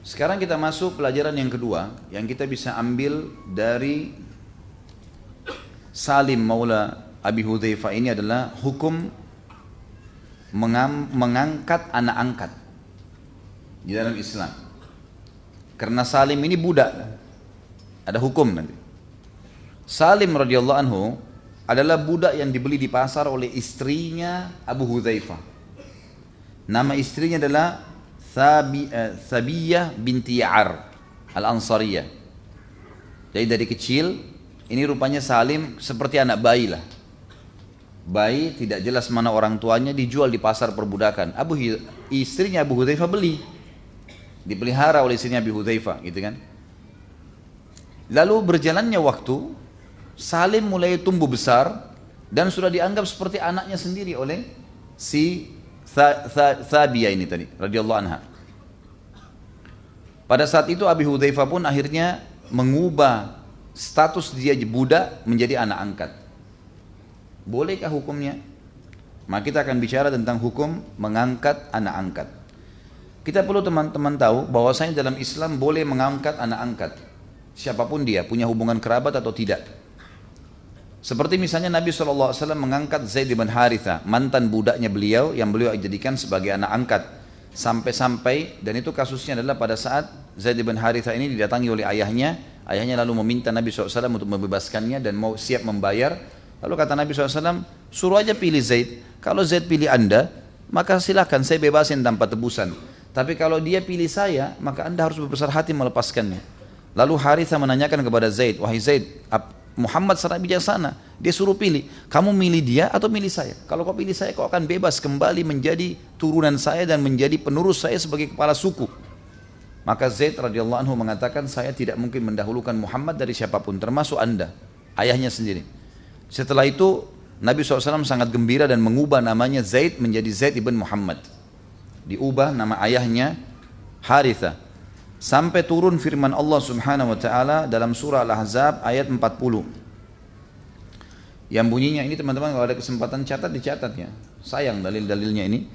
Sekarang kita masuk pelajaran yang kedua yang kita bisa ambil dari Salim Maula Abi Hudzaifah ini adalah hukum mengangkat anak angkat di dalam Islam. Karena Salim ini budak, ada hukum nanti. Salim radhiyallahu anhu adalah budak yang dibeli di pasar oleh istrinya Abu Hudzaifah. Nama istrinya adalah Thabiyah binti Ya'ar Al-Ansariyah. Jadi dari kecil ini rupanya Salim seperti anak bayi lah. Bayi tidak jelas mana orang tuanya, dijual di pasar perbudakan. Istrinya Abu Hudzaifah beli, dipelihara oleh istrinya Abu Hudzaifah, gitu kan. Lalu berjalannya waktu, Salim mulai tumbuh besar dan sudah dianggap seperti anaknya sendiri oleh si Thabiyah ini tadi radhiyallahu anha. Pada saat itu Abi Hudzaifah pun akhirnya mengubah status dia budak menjadi anak angkat. Bolehkah hukumnya? Maka kita akan bicara tentang hukum mengangkat anak angkat. Kita perlu teman-teman tahu bahwasanya dalam Islam boleh mengangkat anak angkat, siapapun dia, punya hubungan kerabat atau tidak. Seperti misalnya Nabi SAW mengangkat Zaid bin Haritha, mantan budaknya beliau yang beliau jadikan sebagai anak angkat. Sampai-sampai, dan itu kasusnya adalah pada saat Zaid bin Haritha ini didatangi oleh ayahnya. Ayahnya lalu meminta Nabi SAW untuk membebaskannya dan mau siap membayar. Lalu kata Nabi SAW, suruh aja pilih Zaid. Kalau Zaid pilih anda, maka silakan saya bebasin tanpa tebusan. Tapi kalau dia pilih saya, maka anda harus berbesar hati melepaskannya. Lalu Haritha menanyakan kepada Zaid, wahai Zaid, Muhammad sangat bijaksana, dia suruh pilih, kamu milih dia atau milih saya? Kalau kau pilih saya, kau akan bebas kembali menjadi turunan saya dan menjadi penerus saya sebagai kepala suku. Maka Zaid radhiyallahu anhu mengatakan, saya tidak mungkin mendahulukan Muhammad dari siapapun, termasuk anda, ayahnya sendiri. Setelah itu Nabi SAW sangat gembira dan mengubah namanya Zaid menjadi Zaid ibn Muhammad. Diubah nama ayahnya Haritha. Sampai turun firman Allah Subhanahu wa taala dalam surah Al-Ahzab ayat 40. Yang bunyinya ini teman-teman, kalau ada kesempatan catat, dicatat ya. Sayang dalil-dalilnya ini.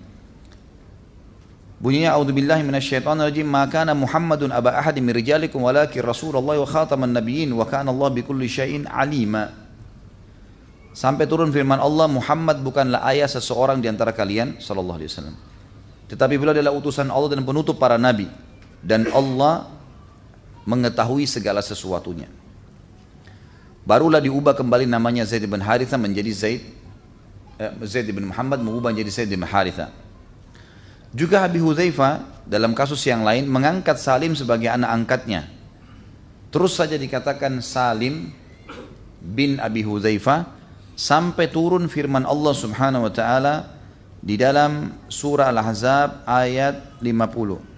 Bunyinya a'udzubillahi minasyaitonirrajim, ma kana Muhammadun aba ahadin min rijalikum walakin Rasulullah wa khataman nabiyyin wa kana Allah bikulli syai'in alima. Sampai turun firman Allah, Muhammad bukanlah ayah seseorang di antara kalian sallallahu alaihi wasallam, tetapi beliau adalah utusan Allah dan penutup para nabi. Dan Allah mengetahui segala sesuatunya. Barulah diubah kembali namanya Zaid bin Haritha menjadi Zaid bin Muhammad, mengubah menjadi Zaid bin Haritha. Juga Abi Hudzaifah dalam kasus yang lain mengangkat Salim sebagai anak angkatnya. Terus saja dikatakan Salim bin Abi Hudzaifah sampai turun firman Allah Subhanahu wa taala di dalam surah Al-Ahzab ayat 50.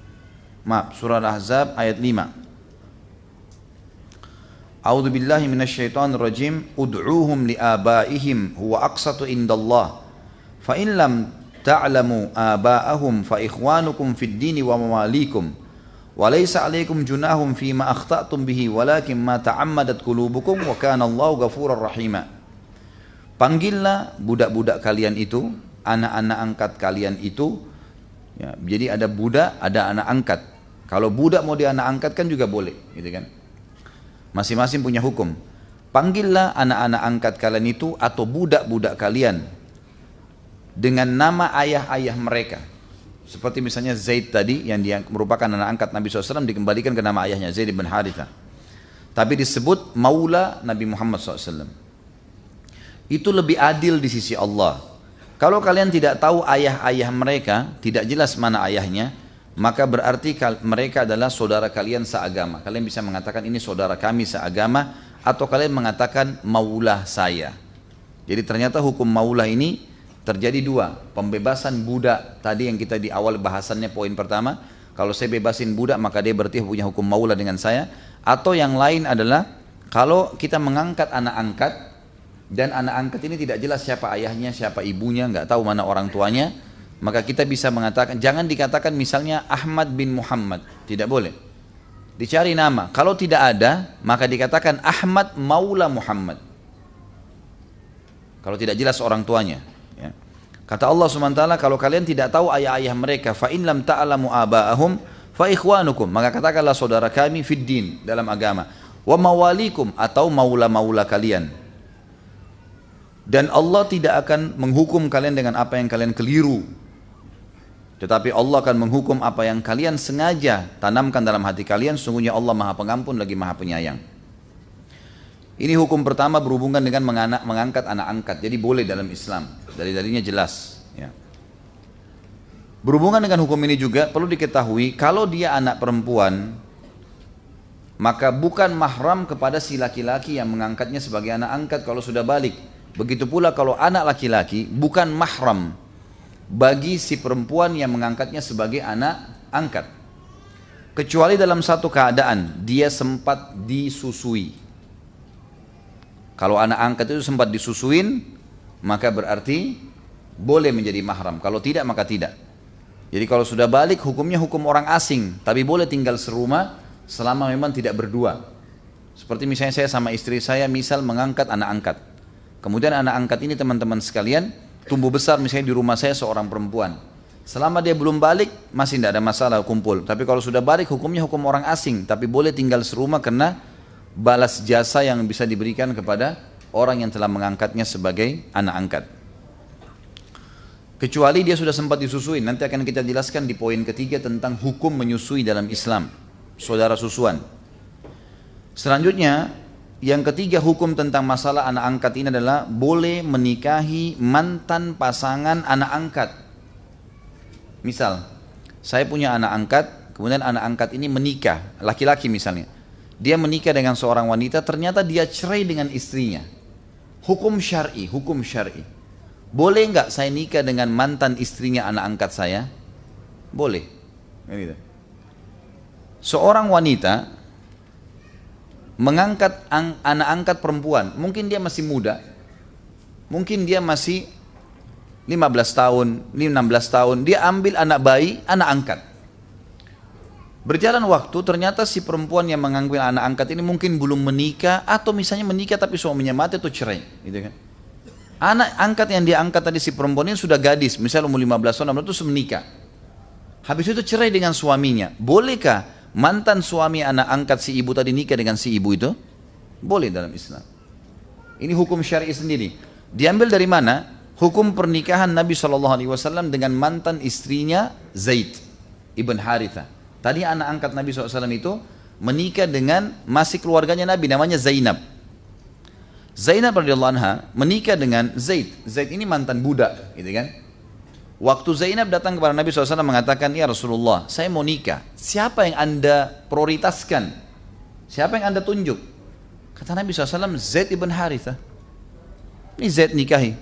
Surah Al-Ahzab ayat 5. A'udzu billahi minasyaitonir rajim. Ud'uuhum liabaihim huwa aqsatu indallah. Fa in lam ta'lamu abaahum fa ikhwanukum fid dini wa mawalikum. Wa laysa 'alaikum junahum fima akhta'tum bihi walakin ma ta'ammadat qulubukum wa kana Allahu ghafurar rahima. Panggillah budak-budak kalian itu, anak-anak angkat kalian itu. Ya, jadi ada budak, ada anak angkat. Kalau budak mau dianak angkatkan juga boleh, gitu kan? Masing-masing punya hukum. Panggillah anak-anak angkat kalian itu atau budak-budak kalian dengan nama ayah-ayah mereka. Seperti misalnya Zaid tadi yang dia merupakan anak angkat Nabi SAW dikembalikan ke nama ayahnya Zaid bin Haritha. Tapi disebut maula Nabi Muhammad SAW. Itu lebih adil di sisi Allah. Kalau kalian tidak tahu ayah-ayah mereka, tidak jelas mana ayahnya, maka berarti mereka adalah saudara kalian seagama. Kalian bisa mengatakan ini saudara kami seagama, atau kalian mengatakan maulah saya. Jadi ternyata hukum maulah ini terjadi dua. Pembebasan budak tadi yang kita di awal bahasannya poin pertama, kalau saya bebasin budak maka dia berarti punya hukum maulah dengan saya. Atau yang lain adalah kalau kita mengangkat anak angkat dan anak angkat ini tidak jelas siapa ayahnya, siapa ibunya, nggak tahu mana orang tuanya, maka kita bisa mengatakan, jangan dikatakan misalnya Ahmad bin Muhammad, tidak boleh. Dicari nama, kalau tidak ada maka dikatakan Ahmad maula Muhammad. Kalau tidak jelas orang tuanya, ya. Kata Allah SWT, kalau kalian tidak tahu ayah-ayah mereka, fa in lam ta'lamu aba'ahum Fa ikhwanukum, maka katakanlah saudara kami fid din, dalam agama. Wa mawalikum, atau maula-maula kalian. Dan Allah tidak akan menghukum kalian dengan apa yang kalian keliru, tetapi Allah akan menghukum apa yang kalian sengaja tanamkan dalam hati kalian. Sungguhnya Allah Maha Pengampun lagi Maha Penyayang. Ini hukum pertama berhubungan dengan mengangkat anak angkat. Jadi boleh dalam Islam, dalil-dalilnya jelas ya. Berhubungan dengan hukum ini juga perlu diketahui, kalau dia anak perempuan, maka bukan mahram kepada si laki-laki yang mengangkatnya sebagai anak angkat kalau sudah balik. Begitu pula kalau anak laki-laki bukan mahram bagi si perempuan yang mengangkatnya sebagai anak angkat, kecuali dalam satu keadaan dia sempat disusui. Kalau anak angkat itu sempat disusuin, maka berarti boleh menjadi mahram. Kalau tidak, maka tidak. Jadi kalau sudah balik, hukumnya hukum orang asing, tapi boleh tinggal serumah selama memang tidak berdua. Seperti misalnya saya sama istri saya misal mengangkat anak angkat. Kemudian anak angkat ini teman-teman sekalian tumbuh besar misalnya di rumah saya seorang perempuan. Selama dia belum balik masih tidak ada masalah kumpul. Tapi kalau sudah balik hukumnya hukum orang asing. Tapi boleh tinggal serumah karena balas jasa yang bisa diberikan kepada orang yang telah mengangkatnya sebagai anak angkat. Kecuali dia sudah sempat disusui. Nanti akan kita jelaskan di poin ketiga tentang hukum menyusui dalam Islam, saudara susuan. Selanjutnya yang ketiga, hukum tentang masalah anak angkat ini adalah boleh menikahi mantan pasangan anak angkat. Misal, saya punya anak angkat, kemudian anak angkat ini menikah, laki-laki misalnya. Dia menikah dengan seorang wanita, ternyata dia cerai dengan istrinya. Hukum syar'i, hukum syar'i. Boleh nggak saya nikah dengan mantan istrinya anak angkat saya? Boleh. Seorang wanita mengangkat anak angkat perempuan, mungkin dia masih muda, mungkin dia masih 15 tahun, 16 tahun, dia ambil anak bayi, anak angkat. Berjalan waktu, ternyata si perempuan yang mengambil anak angkat ini mungkin belum menikah, atau misalnya menikah tapi suaminya mati atau cerai, gitu kan. Anak angkat yang dia angkat tadi si perempuan ini sudah gadis, misalnya umur 15 tahun, terus menikah. Habis itu cerai dengan suaminya, bolehkah mantan suami anak angkat si ibu tadi nikah dengan si ibu itu? Boleh dalam Islam. Ini hukum syar'i sendiri. Diambil dari mana? Hukum pernikahan Nabi SAW dengan mantan istrinya Zaid ibn Haritha. Tadi anak angkat Nabi SAW itu menikah dengan masih keluarganya Nabi, namanya Zainab. Zainab radhiyallahu anha menikah dengan Zaid. Zaid ini mantan budak, gitu kan? Waktu Zainab datang kepada Nabi SAW mengatakan, ya Rasulullah, saya mau nikah. Siapa yang anda prioritaskan? Siapa yang anda tunjuk? Kata Nabi SAW, Zaid ibn Haritha. Ini Zaid nikahi.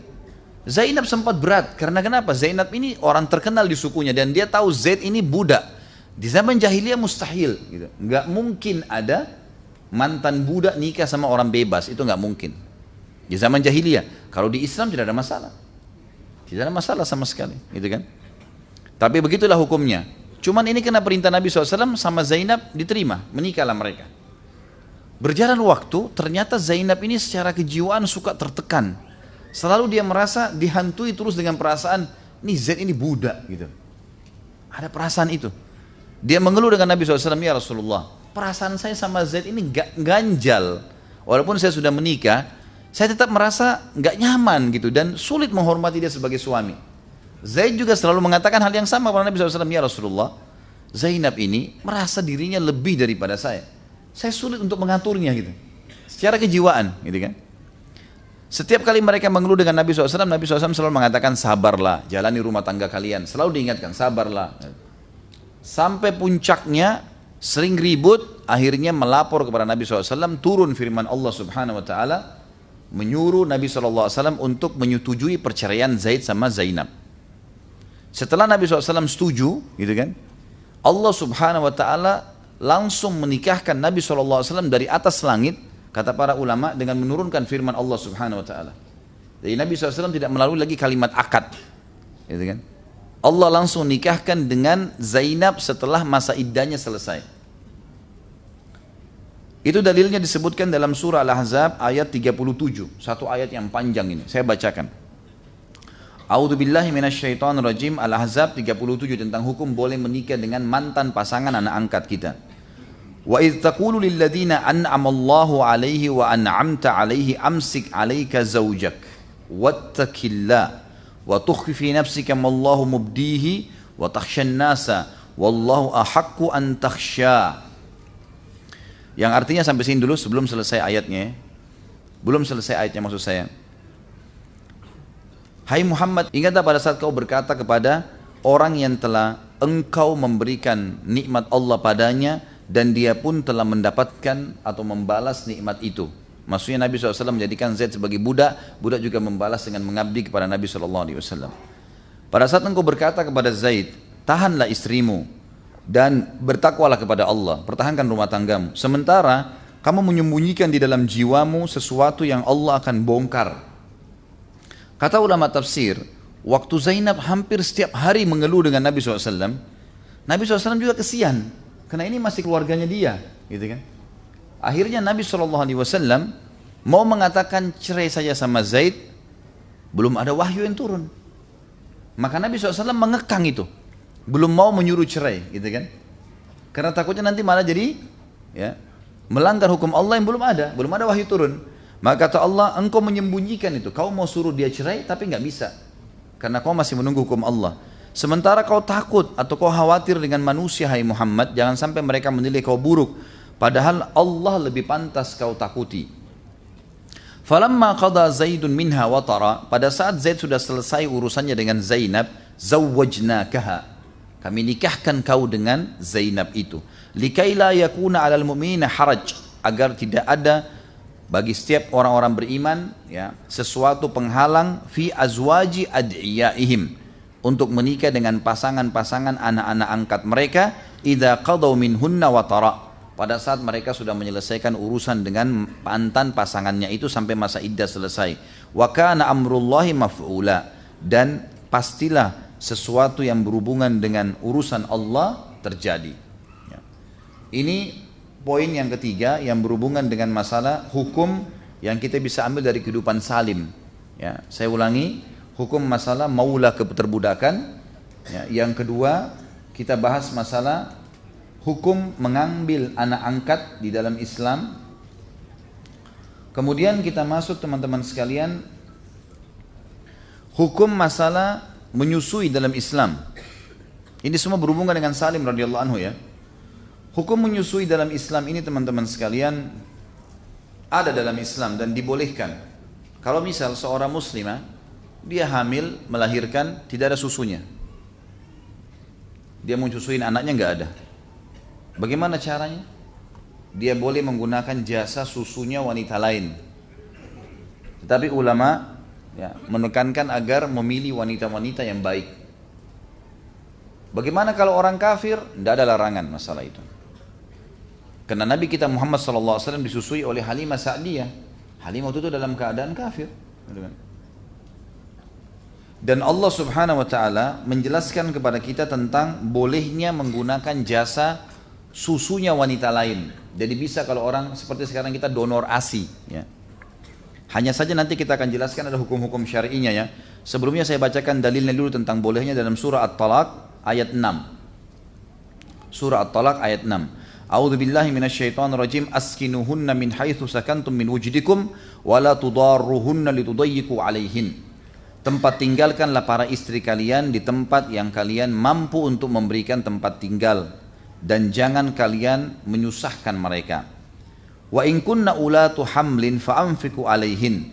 Zainab sempat berat, karena kenapa? Zainab ini orang terkenal di sukunya, dan dia tahu Zaid ini budak. Di zaman jahiliyah mustahil. Gitu. Nggak mungkin ada mantan budak nikah sama orang bebas, itu nggak mungkin. Di zaman jahiliyah, kalau di Islam tidak ada masalah. Tidak ada masalah sama sekali, gitu kan? Tapi begitulah hukumnya. Cuman ini kena perintah Nabi SAW sama Zainab diterima, menikahlah mereka. Berjalan waktu, ternyata Zainab ini secara kejiwaan suka tertekan. Selalu dia merasa dihantui terus dengan perasaan, nih Zaid ini budak, gitu. Ada perasaan itu. Dia mengeluh dengan Nabi SAW, ya Rasulullah, perasaan saya sama Zaid ini ganjal. Walaupun saya sudah menikah, saya tetap merasa nggak nyaman gitu dan sulit menghormati dia sebagai suami. Zaid juga selalu mengatakan hal yang sama kepada Nabi SAW, ya Rasulullah, Zainab ini merasa dirinya lebih daripada saya. Saya sulit untuk mengaturnya gitu. Secara kejiwaan, gitu kan. Setiap kali mereka mengeluh dengan Nabi SAW, Nabi SAW selalu mengatakan sabarlah, jalani rumah tangga kalian. Selalu diingatkan sabarlah. Sampai puncaknya sering ribut, akhirnya melapor kepada Nabi SAW, turun firman Allah Subhanahu Wa Taala menyuruh Nabi SAW untuk menyetujui perceraian Zaid sama Zainab. Setelah Nabi SAW setuju, gitu kan, Allah Subhanahu Wa Taala langsung menikahkan Nabi SAW dari atas langit, kata para ulama, dengan menurunkan firman Allah Subhanahu Wa Taala. Jadi Nabi SAW tidak melalui lagi kalimat akad, gitu kan. Allah langsung nikahkan dengan Zainab setelah masa iddahnya selesai. Itu dalilnya disebutkan dalam surah Al-Ahzab ayat 37. Satu ayat yang panjang ini, saya bacakan. A'udzubillahi minasyaitonirrajim. Al-Ahzab 37 tentang hukum boleh menikah dengan mantan pasangan anak angkat kita. Wa idz taqulu lil ladzina an'ama Allahu 'alaihi wa an'amta 'alaihi amsik 'alaika zawjak wattaqillah wa tukhfi fi nafsika ma Allahu mubdihi wa takhshan nasa wallahu ahaqqu an takhsha. Yang artinya sampai sini dulu sebelum selesai ayatnya. Belum selesai ayatnya maksud saya. Hai Muhammad, ingatlah pada saat kau berkata kepada orang yang telah engkau memberikan nikmat Allah padanya dan dia pun telah mendapatkan atau membalas nikmat itu. Maksudnya Nabi SAW menjadikan Zaid sebagai budak, budak juga membalas dengan mengabdi kepada Nabi SAW. Pada saat engkau berkata kepada Zaid, tahanlah istrimu dan bertakwalah kepada Allah, pertahankan rumah tanggamu. Sementara kamu menyembunyikan di dalam jiwamu sesuatu yang Allah akan bongkar. Kata ulama tafsir, waktu Zainab hampir setiap hari mengeluh dengan Nabi SAW, Nabi SAW juga kesian, karena ini masih keluarganya dia, gitu kan? Akhirnya Nabi SAW mau mengatakan cerai saja sama Zaid, belum ada wahyu yang turun. Maka Nabi SAW mengekang itu, belum mau menyuruh cerai, gitu kan? Karena takutnya nanti malah jadi, ya, melanggar hukum Allah yang belum ada wahyu turun. Maka kata Allah, engkau menyembunyikan itu. Kau mau suruh dia cerai tapi nggak bisa. Karena kau masih menunggu hukum Allah. Sementara kau takut atau kau khawatir dengan manusia, hai Muhammad, jangan sampai mereka menilai kau buruk. Padahal Allah lebih pantas kau takuti. Falamma qada Zaidun minha watara, pada saat Zaid sudah selesai urusannya dengan Zainab, zawwajnakaha, kami nikahkan kau dengan Zainab itu. Likai la yakuna 'alal mu'minina haraj, agar tidak ada bagi setiap orang-orang beriman, ya, sesuatu penghalang fi azwaji ad'iyaihim, untuk menikah dengan pasangan-pasangan anak-anak angkat mereka, idza qadaw minhunna watara, pada saat mereka sudah menyelesaikan urusan dengan mantan pasangannya itu sampai masa iddah selesai. Wa kana amrullahi maf'ula, dan pastilah sesuatu yang berhubungan dengan urusan Allah terjadi. Ya. Ini poin yang ketiga yang berhubungan dengan masalah hukum yang kita bisa ambil dari kehidupan salim. Ya, saya ulangi, hukum masalah maula keterbudakan. Ya, yang kedua kita bahas masalah hukum mengambil anak angkat di dalam Islam. Kemudian kita masuk teman-teman sekalian, hukum masalah menyusui dalam Islam. Ini semua berhubungan dengan Salim radhiyallahu anhu, ya. Hukum menyusui dalam Islam ini teman-teman sekalian ada dalam Islam dan dibolehkan. Kalau misal seorang muslimah, dia hamil, melahirkan, tidak ada susunya, dia mau susuin anaknya, nggak ada. Bagaimana caranya? Dia boleh menggunakan jasa susunya wanita lain. Tetapi ulama, ya, menekankan agar memilih wanita-wanita yang baik. Bagaimana kalau orang kafir? Tidak ada larangan masalah itu. Karena Nabi kita Muhammad SAW disusui oleh Halimah Sa'diyah. Halimah itu dalam keadaan kafir. Dan Allah Subhanahu wa Ta'ala menjelaskan kepada kita tentang bolehnya menggunakan jasa susunya wanita lain. Jadi bisa kalau orang seperti sekarang kita donor ASI, ya. Hanya saja nanti kita akan jelaskan ada hukum-hukum syar'inya, ya. Sebelumnya saya bacakan dalilnya dulu tentang bolehnya dalam surah At-Talaq ayat 6. Surah At-Talaq ayat 6. A'udzu billahi minasyaitonir rajim. Askinuhunna min haitsu sakantum min wujdikum wa la tudarruhunna litudayyiqu 'alaihin. Tempat tinggalkanlah para istri kalian di tempat yang kalian mampu untuk memberikan tempat tinggal, dan jangan kalian menyusahkan mereka. Wa in kunna ulatu hamlin fa'anfiqu 'alaihin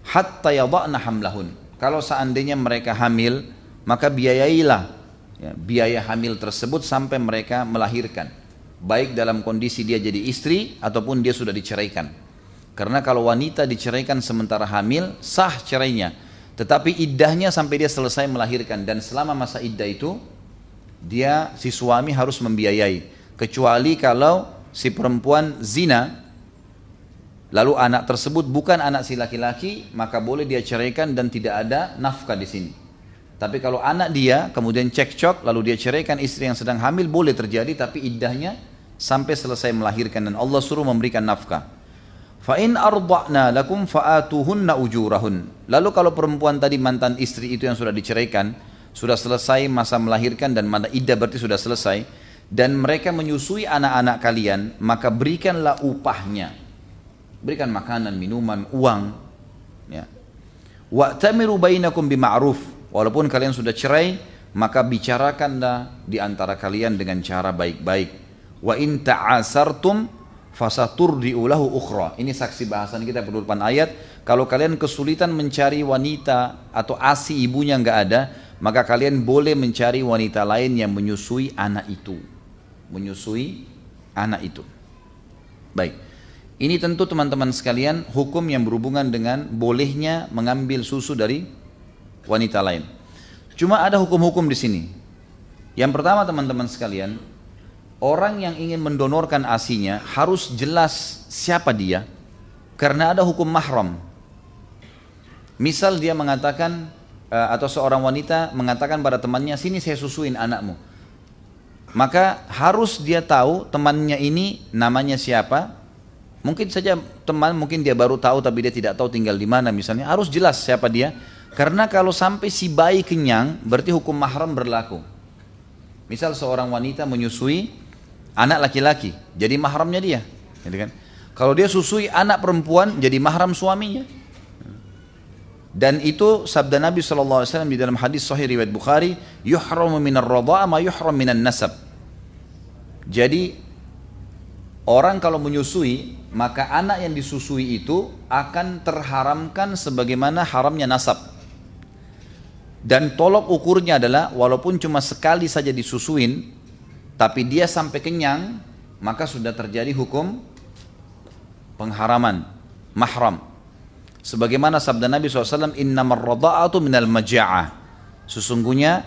hatta yada'na hamlahun. Kalau seandainya mereka hamil, maka biayailah, ya, biaya hamil tersebut sampai mereka melahirkan, baik dalam kondisi dia jadi istri ataupun dia sudah diceraikan. Karena kalau wanita diceraikan sementara hamil, sah cerainya, tetapi iddahnya sampai dia selesai melahirkan, dan selama masa iddah itu dia, si suami harus membiayai, kecuali kalau si perempuan zina lalu anak tersebut bukan anak si laki-laki, maka boleh dia ceraikan dan tidak ada nafkah di sini. Tapi kalau anak dia kemudian cekcok lalu dia ceraikan istri yang sedang hamil, boleh terjadi, tapi iddahnya sampai selesai melahirkan dan Allah suruh memberikan nafkah. Fa in arda'na lakum fa'atuhunna ujurahun. Lalu kalau perempuan tadi mantan istri itu yang sudah diceraikan, sudah selesai masa melahirkan dan masa iddah berarti sudah selesai, dan mereka menyusui anak-anak kalian, maka berikanlah upahnya. Berikan makanan, minuman, uang, ya. Wa'tamiru bainakum bima'ruf. Walaupun kalian sudah cerai, maka bicarakanlah di antara kalian dengan cara baik-baik. Wa in ta'asartum fasaturdi'u lahu ukhra. Ini saksi bahasan kita penutupan ayat. Kalau kalian kesulitan mencari wanita atau ASI ibunya nggak ada, maka kalian boleh mencari wanita lain yang menyusui anak itu. Menyusui anak itu. Baik. Ini tentu teman-teman sekalian hukum yang berhubungan dengan bolehnya mengambil susu dari wanita lain. Cuma ada hukum-hukum di sini. Yang pertama teman-teman sekalian, orang yang ingin mendonorkan ASInya harus jelas siapa dia, karena ada hukum mahram. Misal dia mengatakan atau seorang wanita mengatakan pada temannya, sini saya susuin anakmu. Maka harus dia tahu temannya ini namanya siapa. Mungkin saja teman, mungkin dia baru tahu tapi dia tidak tahu tinggal di mana misalnya. Harus jelas siapa dia. Karena kalau sampai si bayi kenyang, berarti hukum mahram berlaku. Misal seorang wanita menyusui anak laki-laki, jadi mahramnya dia. Gitu kan? Kalau dia susui anak perempuan, jadi mahram suaminya. Dan itu sabda Nabi SAW di dalam hadis sahih riwayat Bukhari, yuhramu minar radha'a ma yuhram minan nasab. Jadi orang kalau menyusui, maka anak yang disusui itu akan terharamkan sebagaimana haramnya nasab. Dan tolok ukurnya adalah walaupun cuma sekali saja disusuin, tapi dia sampai kenyang, maka sudah terjadi hukum pengharaman, mahram. Sebagaimana sabda Nabi SAW, innamar radha'atu minal maja'ah. Sesungguhnya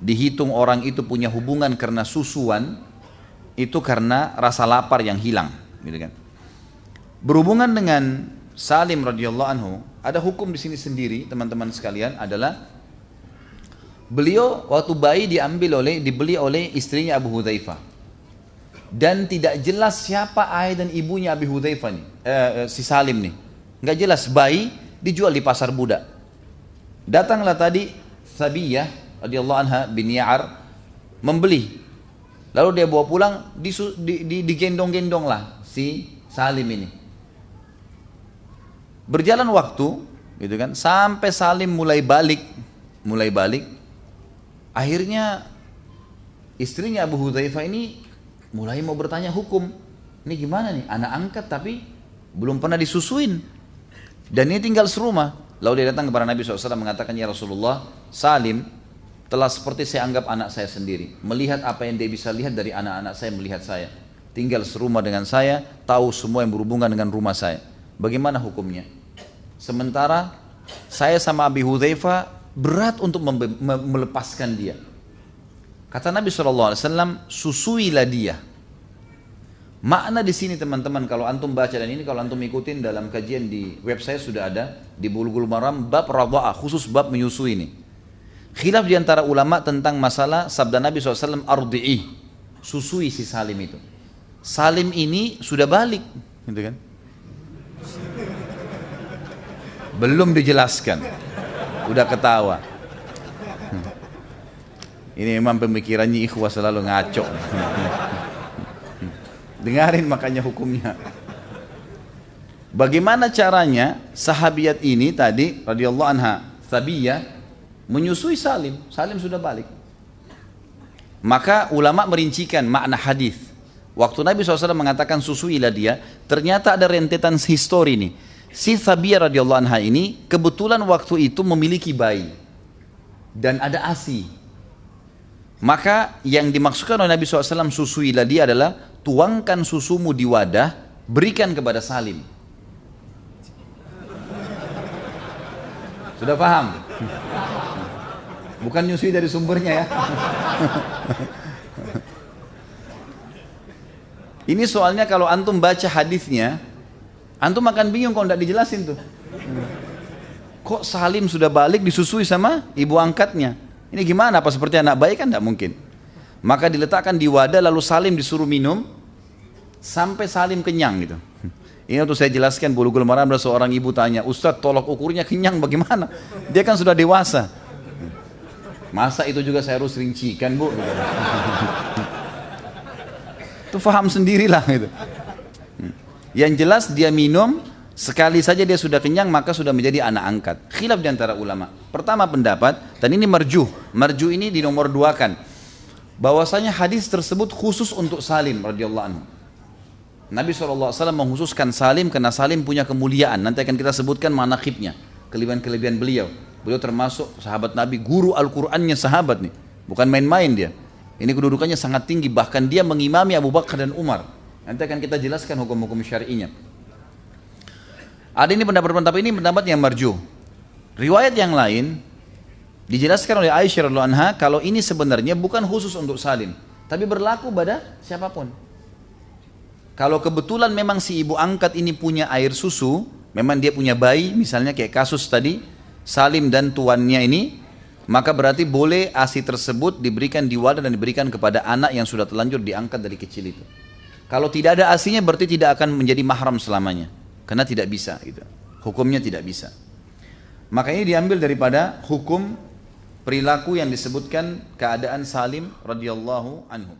dihitung orang itu punya hubungan karena susuan, itu karena rasa lapar yang hilang. Gitu kan. Berhubungan dengan Salim radhiyallahu anhu, ada hukum di sini sendiri teman-teman sekalian, adalah beliau waktu bayi dibeli oleh istrinya Abu Hudzaifah, dan tidak jelas siapa ayah dan ibunya Abu Hudzaifah nih, si Salim nih, nggak jelas. Bayi dijual di pasar budak. Datanglah tadi Sabiyah radhiyallahu anha bin Ya'ar membeli, lalu dia bawa pulang, digendong-gendong lah si Salim ini. Berjalan waktu, gitu kan, sampai Salim mulai balik. Akhirnya istrinya Abu Hudzaifah ini mulai mau bertanya hukum. Ini gimana nih, anak angkat tapi belum pernah disusuin, dan ini tinggal serumah. Lalu dia datang kepada Nabi SAW mengatakan, ya Rasulullah, Salim telah seperti saya anggap anak saya sendiri. Melihat apa yang dia bisa lihat dari anak-anak saya, melihat saya. Tinggal serumah dengan saya, tahu semua yang berhubungan dengan rumah saya. Bagaimana hukumnya? Sementara saya sama Abi Hudzaifah berat untuk melepaskan dia. Kata Nabi SAW, susuilah dia. Makna di sini teman-teman, kalau antum baca, dan ini kalau antum ikutin dalam kajian di web saya sudah ada, di Bulughul Maram, bab radha'ah, khusus bab menyusui ini. Khilaf di antara ulama tentang masalah sabda Nabi SAW, ardi'i, susui si Salim itu. Salim ini sudah balik, gitu kan? Belum dijelaskan, udah ketawa. Ini memang pemikirannya ikhwah selalu ngaco. Dengarin makanya hukumnya. Bagaimana caranya sahabiat ini tadi radhiyallahu anha, Sabiyah, menyusui Salim. Salim sudah balik. Maka ulama merincikan makna hadis. Waktu Nabi SAW mengatakan susuilah dia, ternyata ada rentetan histori nih. Si Sabiyah radhiyallahu anha ini kebetulan waktu itu memiliki bayi dan ada ASI. Maka yang dimaksudkan oleh Nabi SAW susuilah dia adalah tuangkan susumu di wadah, berikan kepada Salim. Sudah paham? Bukan nyusui dari sumbernya ya. Ini soalnya kalau antum baca hadisnya, antum akan bingung kalau tidak dijelasin tuh. Kok Salim sudah balik disusui sama ibu angkatnya? Ini gimana? Apa seperti anak bayi? Kan tidak mungkin. Maka diletakkan di wadah, lalu Salim disuruh minum sampai Salim kenyang gitu. Ini waktu saya jelaskan Bulughul Maram, ada seorang ibu tanya, Ustadz tolok ukurnya kenyang bagaimana? Dia kan sudah dewasa. Masa itu juga saya harus rincikan bu? Itu faham sendirilah gitu. Yang jelas dia minum, sekali saja dia sudah kenyang maka sudah menjadi anak angkat. Khilaf di antara ulama. Pertama pendapat, dan ini marjuh. Marjuh ini dinomor duakan. Bahwasanya hadis tersebut khusus untuk Salim radhiyallahu anhu. Nabi SAW mengkhususkan Salim karena Salim punya kemuliaan. Nanti akan kita sebutkan manaqibnya, kelebihan-kelebihan beliau. Beliau termasuk sahabat Nabi, guru Al-Qur'annya sahabat nih. Bukan main-main dia. Ini kedudukannya sangat tinggi, bahkan dia mengimami Abu Bakar dan Umar. Nanti akan kita jelaskan hukum-hukum syar'inya. Ada ini pendapat ini pendapat yang marjuh. Riwayat yang lain dijelaskan oleh Aisyah radhiyallahu anha kalau ini sebenarnya bukan khusus untuk Salim, tapi berlaku pada siapapun. Kalau kebetulan memang si ibu angkat ini punya air susu, memang dia punya bayi, misalnya kayak kasus tadi, Salim dan tuannya ini, maka berarti boleh ASI tersebut diberikan di wadah dan diberikan kepada anak yang sudah terlanjur diangkat dari kecil itu. Kalau tidak ada ASI-nya berarti tidak akan menjadi mahram selamanya, karena tidak bisa gitu. Hukumnya tidak bisa. Maka ini diambil daripada hukum perilaku yang disebutkan keadaan Salim radhiyallahu anhu.